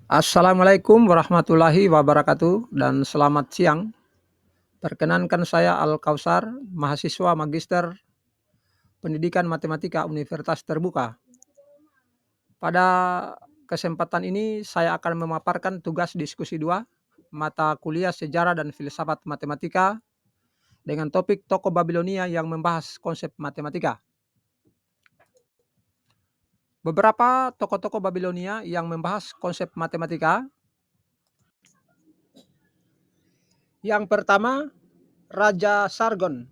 Assalamualaikum warahmatullahi wabarakatuh dan selamat siang. Perkenankan saya Al Kausar, mahasiswa Magister Pendidikan Matematika Universitas Terbuka. Pada kesempatan ini saya akan memaparkan tugas diskusi 2 mata kuliah Sejarah dan Filsafat Matematika dengan topik tokoh Babilonia yang membahas konsep matematika. Beberapa tokoh-tokoh Babilonia yang membahas konsep matematika. Yang pertama, Raja Sargon.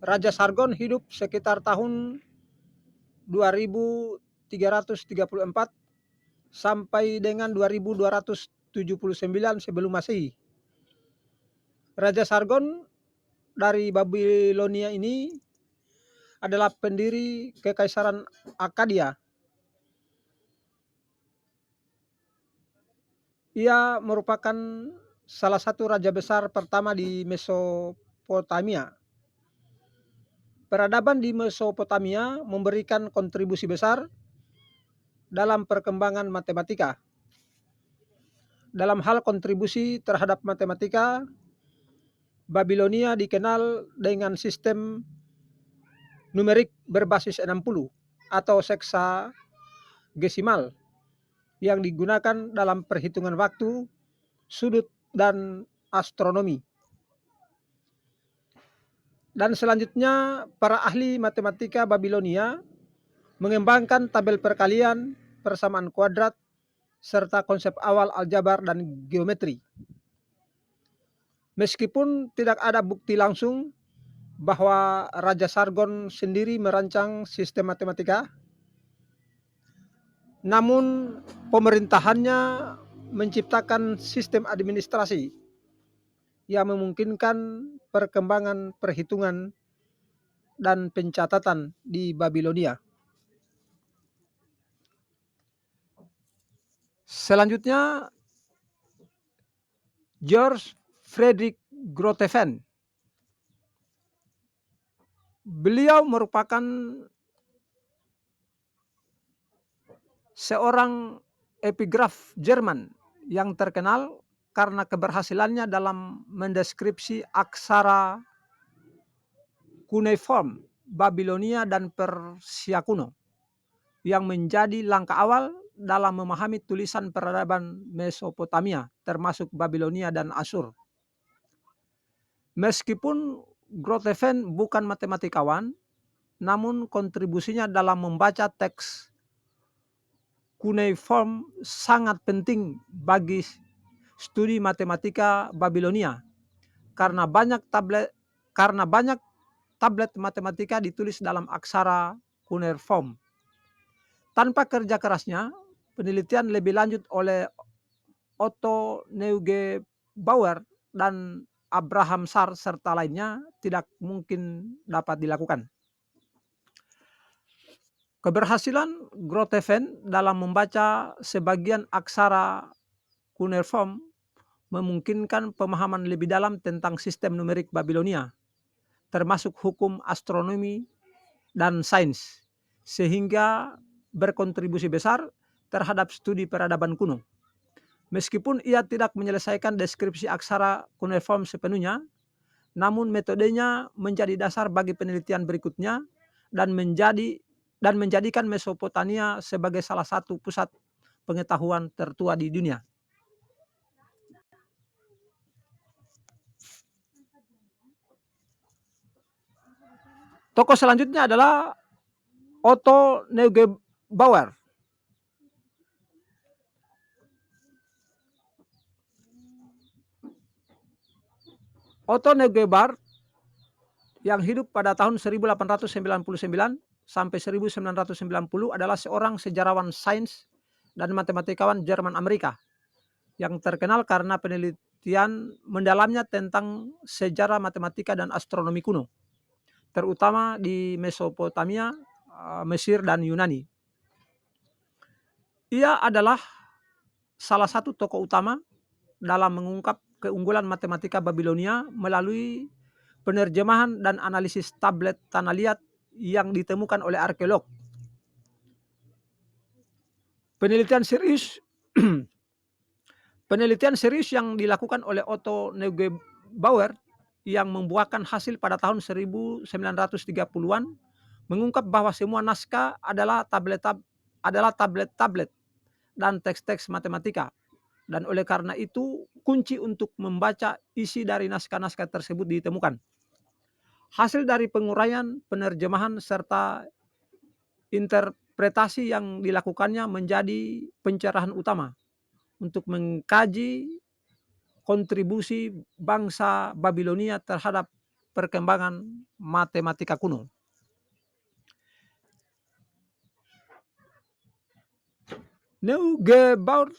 Raja Sargon hidup sekitar tahun 2334 sampai dengan 2279 sebelum Masehi. Raja Sargon dari Babilonia ini adalah pendiri Kekaisaran Akkadia. Ia merupakan salah satu raja besar pertama di Mesopotamia. Peradaban di Mesopotamia memberikan kontribusi besar dalam perkembangan matematika. Dalam hal kontribusi terhadap matematika, Babilonia dikenal dengan sistem numerik berbasis 60 atau seksagesimal yang digunakan dalam perhitungan waktu, sudut, dan astronomi. Dan selanjutnya, para ahli matematika Babilonia mengembangkan tabel perkalian, persamaan kuadrat, serta konsep awal aljabar dan geometri. Meskipun tidak ada bukti langsung bahwa Raja Sargon sendiri merancang sistem matematika, namun pemerintahannya menciptakan sistem administrasi yang memungkinkan perkembangan perhitungan dan pencatatan di Babilonia. Selanjutnya, George Frederick Groteven. Beliau merupakan seorang epigraf Jerman yang terkenal karena keberhasilannya dalam mendeskripsi aksara cuneiform Babilonia dan Persia kuno, yang menjadi langkah awal dalam memahami tulisan peradaban Mesopotamia, termasuk Babilonia dan Asyur. Meskipun Groteven bukan matematikawan, namun kontribusinya dalam membaca teks cuneiform sangat penting bagi studi matematika Babilonia, karena banyak tablet matematika ditulis dalam aksara cuneiform. Tanpa kerja kerasnya, penelitian lebih lanjut oleh Otto Neugebauer dan Abraham Sar serta lainnya tidak mungkin dapat dilakukan. Keberhasilan Groteven dalam membaca sebagian aksara cuneiform memungkinkan pemahaman lebih dalam tentang sistem numerik Babilonia, termasuk hukum astronomi dan sains, sehingga berkontribusi besar terhadap studi peradaban kuno. Meskipun ia tidak menyelesaikan deskripsi aksara cuneiform sepenuhnya, namun metodenya menjadi dasar bagi penelitian berikutnya dan menjadikan Mesopotamia sebagai salah satu pusat pengetahuan tertua di dunia. Tokoh selanjutnya adalah Otto Neugebauer. Otto Neugebauer yang hidup pada tahun 1899 sampai 1990 adalah seorang sejarawan sains dan matematikawan Jerman Amerika yang terkenal karena penelitian mendalamnya tentang sejarah matematika dan astronomi kuno, terutama di Mesopotamia, Mesir, dan Yunani. Ia adalah salah satu tokoh utama dalam mengungkap keunggulan matematika Babilonia melalui penerjemahan dan analisis tablet tanah liat yang ditemukan oleh arkeolog. Penelitian serius Penelitian serius yang dilakukan oleh Otto Neugebauer yang membuahkan hasil pada tahun 1930-an mengungkap bahwa semua naskah adalah tablet-tablet dan teks-teks matematika. Dan oleh karena itu, kunci untuk membaca isi dari naskah-naskah tersebut ditemukan. Hasil dari penguraian, penerjemahan, serta interpretasi yang dilakukannya menjadi pencerahan utama untuk mengkaji kontribusi bangsa Babilonia terhadap perkembangan matematika kuno. Neugebauer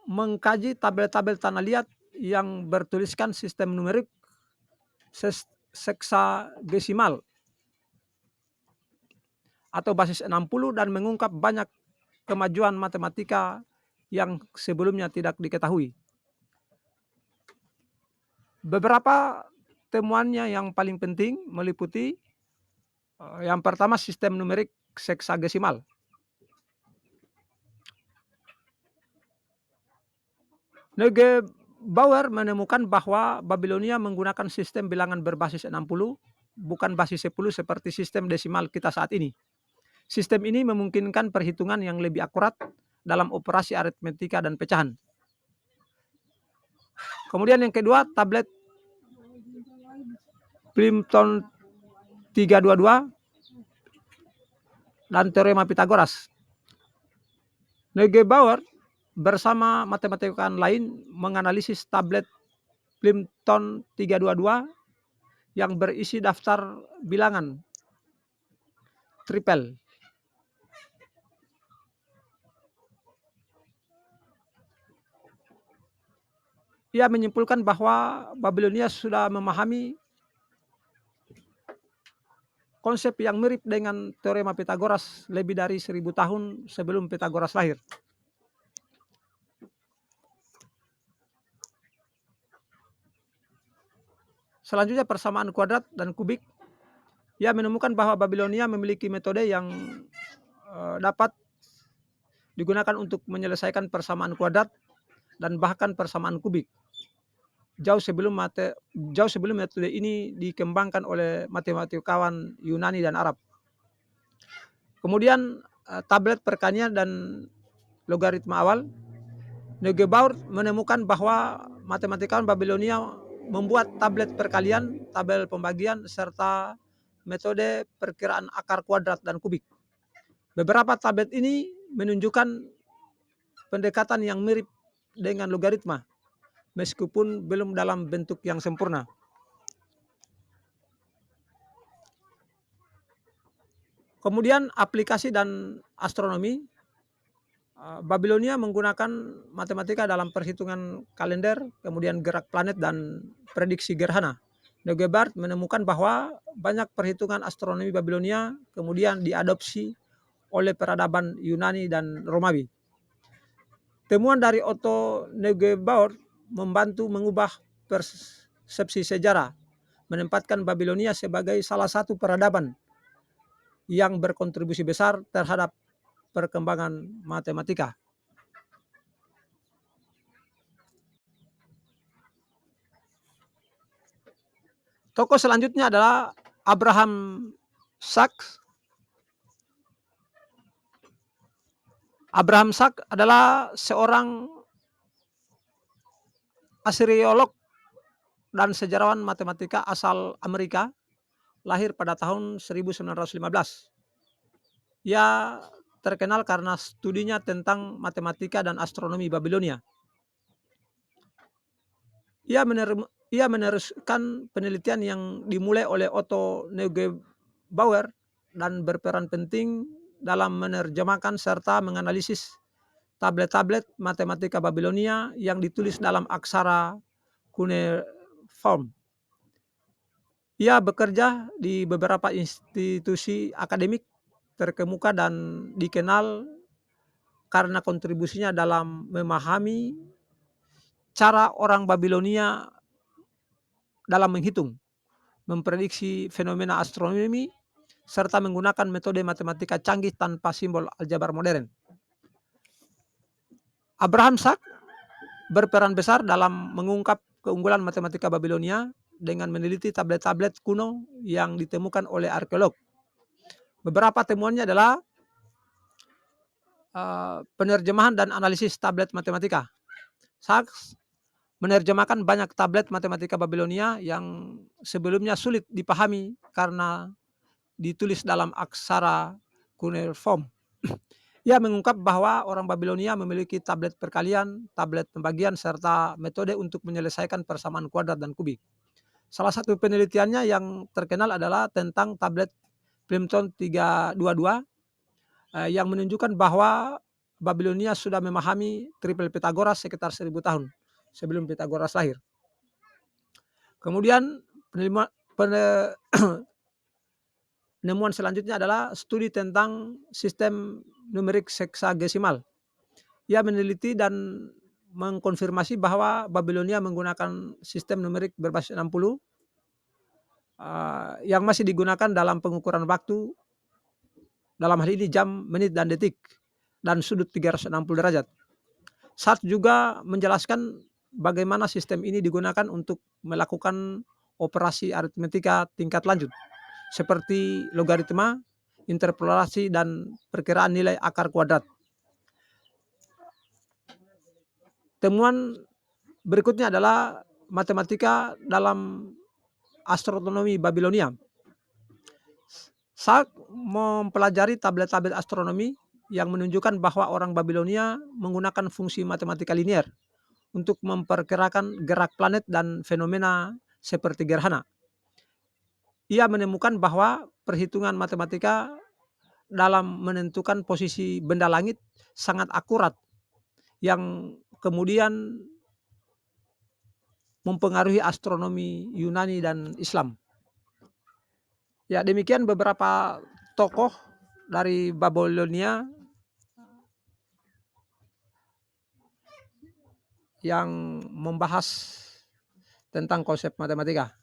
mengkaji tabel-tabel tanah liat yang bertuliskan sistem numerik seksagesimal atau basis 60 dan mengungkap banyak kemajuan matematika yang sebelumnya tidak diketahui. Beberapa temuannya yang paling penting meliputi yang pertama sistem numerik seksagesimal. Neugebauer menemukan bahwa Babilonia menggunakan sistem bilangan berbasis 60, bukan basis 10 seperti sistem desimal kita saat ini. Sistem ini memungkinkan perhitungan yang lebih akurat dalam operasi aritmetika dan pecahan. Kemudian yang kedua, tablet Plimpton 322 dan teorema Pitagoras. Neugebauer bersama matematikawan lain menganalisis tablet Plimpton 322 yang berisi daftar bilangan triple. Ia menyimpulkan bahwa Babilonia sudah memahami konsep yang mirip dengan teorema Pitagoras lebih dari 1000 tahun sebelum Pitagoras lahir. Selanjutnya persamaan kuadrat dan kubik. Ia menemukan bahwa Babilonia memiliki metode yang dapat digunakan untuk menyelesaikan persamaan kuadrat dan bahkan persamaan kubik. Jauh sebelum metode ini dikembangkan oleh matematikawan Yunani dan Arab. Kemudian tablet perkalian dan logaritma awal. Neugebauer menemukan bahwa matematikawan Babilonia membuat tablet perkalian, tabel pembagian, serta metode perkiraan akar kuadrat dan kubik. Beberapa tablet ini menunjukkan pendekatan yang mirip dengan logaritma, meskipun belum dalam bentuk yang sempurna. Kemudian aplikasi dan astronomi. Babilonia menggunakan matematika dalam perhitungan kalender, kemudian gerak planet dan prediksi gerhana. Neugebauer menemukan bahwa banyak perhitungan astronomi Babilonia kemudian diadopsi oleh peradaban Yunani dan Romawi. Temuan dari Otto Neugebauer membantu mengubah persepsi sejarah, menempatkan Babilonia sebagai salah satu peradaban yang berkontribusi besar terhadap perkembangan matematika. Tokoh selanjutnya adalah Abraham Sachs. Abraham Sachs adalah seorang asiriolog dan sejarawan matematika asal Amerika, lahir pada tahun 1915. Ia terkenal karena studinya tentang matematika dan astronomi Babilonia. Ia meneruskan penelitian yang dimulai oleh Otto Neugebauer dan berperan penting dalam menerjemahkan serta menganalisis tablet-tablet matematika Babilonia yang ditulis dalam aksara cuneiform. Ia bekerja di beberapa institusi akademik terkemuka dan dikenal karena kontribusinya dalam memahami cara orang Babilonia dalam menghitung, memprediksi fenomena astronomi, serta menggunakan metode matematika canggih tanpa simbol aljabar modern. Abraham Sachs berperan besar dalam mengungkap keunggulan matematika Babilonia dengan meneliti tablet-tablet kuno yang ditemukan oleh arkeolog. Beberapa temuannya adalah penerjemahan dan analisis tablet matematika. Sachs menerjemahkan banyak tablet matematika Babilonia yang sebelumnya sulit dipahami karena ditulis dalam aksara cuneiform. Ia mengungkap bahwa orang Babilonia memiliki tablet perkalian, tablet pembagian, serta metode untuk menyelesaikan persamaan kuadrat dan kubik. Salah satu penelitiannya yang terkenal adalah tentang tablet Plimpton 322 yang menunjukkan bahwa Babilonia sudah memahami triple Pythagoras sekitar 1000 tahun sebelum Pythagoras lahir. Kemudian penemuan selanjutnya adalah studi tentang sistem numerik heksagesimal. Ia meneliti dan mengkonfirmasi bahwa Babilonia menggunakan sistem numerik berbasis 60 yang masih digunakan dalam pengukuran waktu, dalam hal ini jam, menit, dan detik, dan sudut 360 derajat. Sachs juga menjelaskan bagaimana sistem ini digunakan untuk melakukan operasi aritmetika tingkat lanjut, seperti logaritma, interpolasi, dan perkiraan nilai akar kuadrat. Temuan berikutnya adalah matematika dalam astronomi Babilonia. Sachs mempelajari tablet-tablet astronomi yang menunjukkan bahwa orang Babilonia menggunakan fungsi matematika linear untuk memperkirakan gerak planet dan fenomena seperti gerhana. Ia menemukan bahwa perhitungan matematika dalam menentukan posisi benda langit sangat akurat yang kemudian mempengaruhi astronomi Yunani dan Islam. Ya, demikian beberapa tokoh dari Babilonia yang membahas tentang konsep matematika.